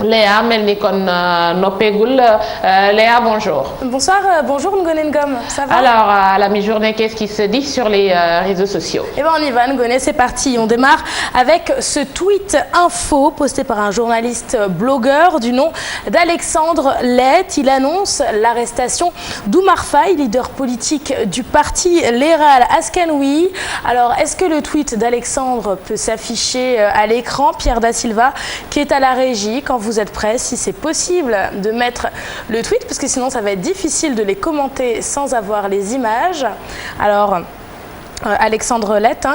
Léa mel ni kon noppeegul. Léa, bonjour. Bonsoir, bonjour Ngoné Ngom, ça va? Alors, à la mi-journée, qu'est-ce qui se dit sur les réseaux sociaux? Eh bien, on y va, Ngoné, c'est parti. On démarre avec ce tweet info posté par un journaliste blogueur du nom d'Alexandre Lett. Il annonce l'arrestation d'Oumar Faye, leader politique du parti Leral Askanui. Alors, est-ce que le tweet d'Alexandre peut s'afficher à l'écran? Pierre Da Silva, qui est à la régie, quand vous êtes prêts, si c'est possible de mettre le tweet, parce que sinon ça va être difficile de les commenter sans avoir les images. Alors, Alexandre Lett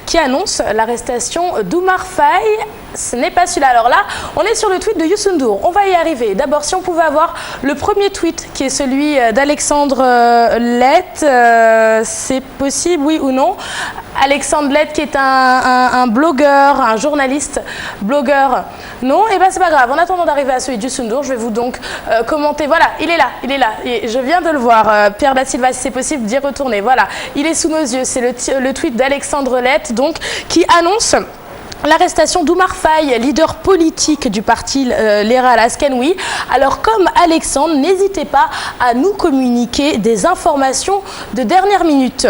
qui annonce l'arrestation d'Oumar Faye. Ce n'est pas celui-là. Alors là, on est sur le tweet de Youssou N'Dour. On va y arriver. D'abord, si on pouvait avoir le premier tweet qui est celui d'Alexandre Lett, c'est possible, oui ou non? Alexandre Lett qui est un blogueur, un journaliste blogueur. Non, et bien c'est pas grave. En attendant d'arriver à celui de Youssou N'Dour, je vais vous donc commenter. Voilà, il est là. Et je viens de le voir. Pierre Da Silva, si c'est possible d'y retourner. Voilà, il est sous nos yeux. C'est le tweet d'Alexandre Lett, donc, qui annonce l'arrestation d'Oumar Faye, leader politique du parti Leral Askanui. Alors, comme Alexandre, n'hésitez pas à nous communiquer des informations de dernière minute.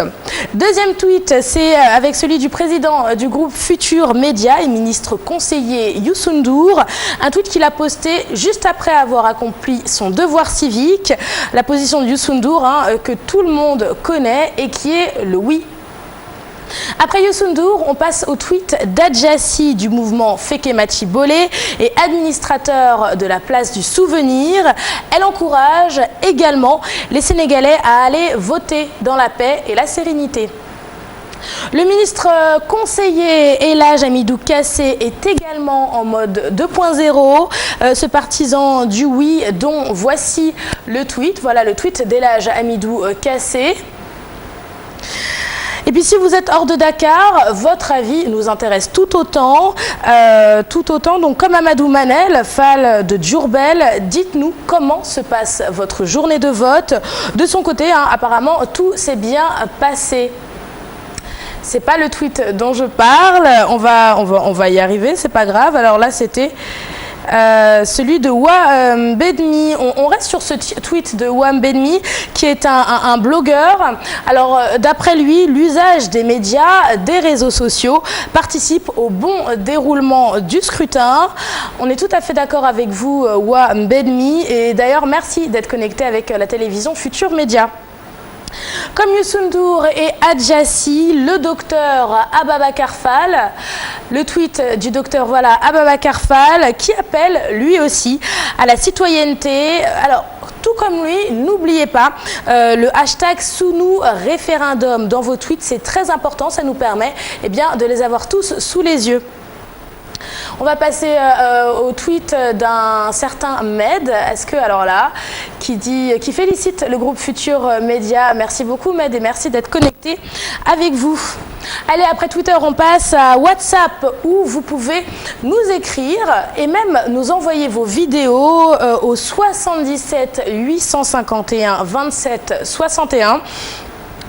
Deuxième tweet, c'est avec celui du président du groupe Futur Média et ministre conseiller Youssou N'Dour. Un tweet qu'il a posté juste après avoir accompli son devoir civique. La position de Youssou N'Dour, que tout le monde connaît et qui est le oui. Après Youssou N'Dour, on passe au tweet d'Adjassi du mouvement Fekemati Bolé et administrateur de la place du souvenir. Elle encourage également les Sénégalais à aller voter dans la paix et la sérénité. Le ministre conseiller Elhadji Amidou Kassé est également en mode 2.0, ce partisan du oui dont voici le tweet. Voilà le tweet d'Elhadji Amidou Kassé. Et puis si vous êtes hors de Dakar, votre avis nous intéresse tout autant. Donc comme Amadou Manel, Fall de Diourbel, dites-nous comment se passe votre journée de vote. De son côté, apparemment, tout s'est bien passé. C'est pas le tweet dont je parle. On va y arriver, c'est pas grave. Alors là, c'était celui de Wam Bedmi. On reste sur ce tweet de Wam Bedmi qui est un blogueur. Alors d'après lui, l'usage des médias, des réseaux sociaux participe au bon déroulement du scrutin. On est tout à fait d'accord avec vous, Wam Bedmi, et d'ailleurs merci d'être connecté avec la télévision Futur Média. Comme Youssou N'Dour et Adjassi, le docteur Ababacar Fall, le tweet du docteur Ababacar Fall qui appelle lui aussi à la citoyenneté. Alors, tout comme lui, n'oubliez pas le hashtag Sounou référendum dans vos tweets, c'est très important, ça nous permet de les avoir tous sous les yeux. On va passer au tweet d'un certain Med. Est-ce que, alors là, qui félicite le groupe Futur Média. Merci beaucoup Med et merci d'être connecté avec vous. Allez, après Twitter, on passe à WhatsApp où vous pouvez nous écrire et même nous envoyer vos vidéos au 77 851 27 61.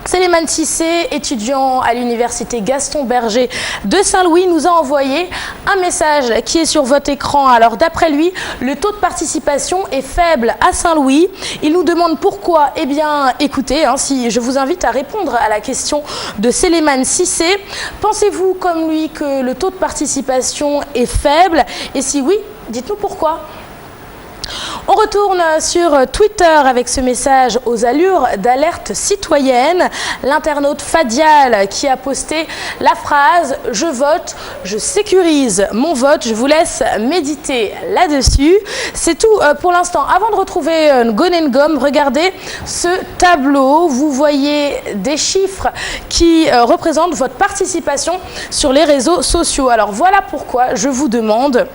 Céléman Cissé, étudiant à l'université Gaston Berger de Saint-Louis, nous a envoyé un message qui est sur votre écran. Alors d'après lui, le taux de participation est faible à Saint-Louis. Il nous demande pourquoi. Eh bien, écoutez, si je vous invite à répondre à la question de Céléman Cissé. Pensez-vous comme lui que le taux de participation est faible? Et si oui, dites-nous pourquoi. On retourne sur Twitter avec ce message aux allures d'alerte citoyenne. L'internaute Fadial qui a posté la phrase « Je vote, je sécurise mon vote ». Je vous laisse méditer là-dessus. C'est tout pour l'instant. Avant de retrouver Ngoné Ngom, regardez ce tableau. Vous voyez des chiffres qui représentent votre participation sur les réseaux sociaux. Alors voilà pourquoi je vous demande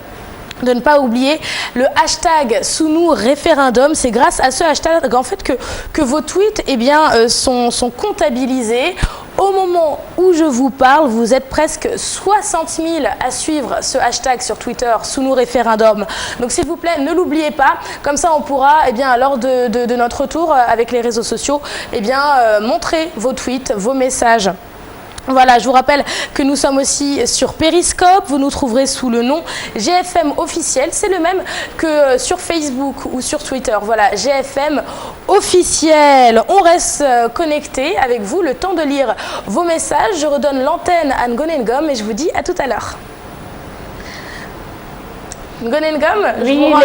de ne pas oublier le hashtag Sounou référendum. C'est grâce à ce hashtag en fait que vos tweets sont comptabilisés. Au moment où je vous parle, vous êtes presque 60 000 à suivre ce hashtag sur Twitter, Sounou référendum. Donc s'il vous plaît, ne l'oubliez pas. Comme ça, on pourra, lors de notre retour avec les réseaux sociaux, montrer vos tweets, vos messages. Voilà, je vous rappelle que nous sommes aussi sur Periscope. Vous nous trouverez sous le nom GFM officiel. C'est le même que sur Facebook ou sur Twitter. Voilà, GFM officiel. On reste connecté avec vous le temps de lire vos messages. Je redonne l'antenne à Ngoné Ngom et je vous dis à tout à l'heure. Ngoné Ngom, je vous rends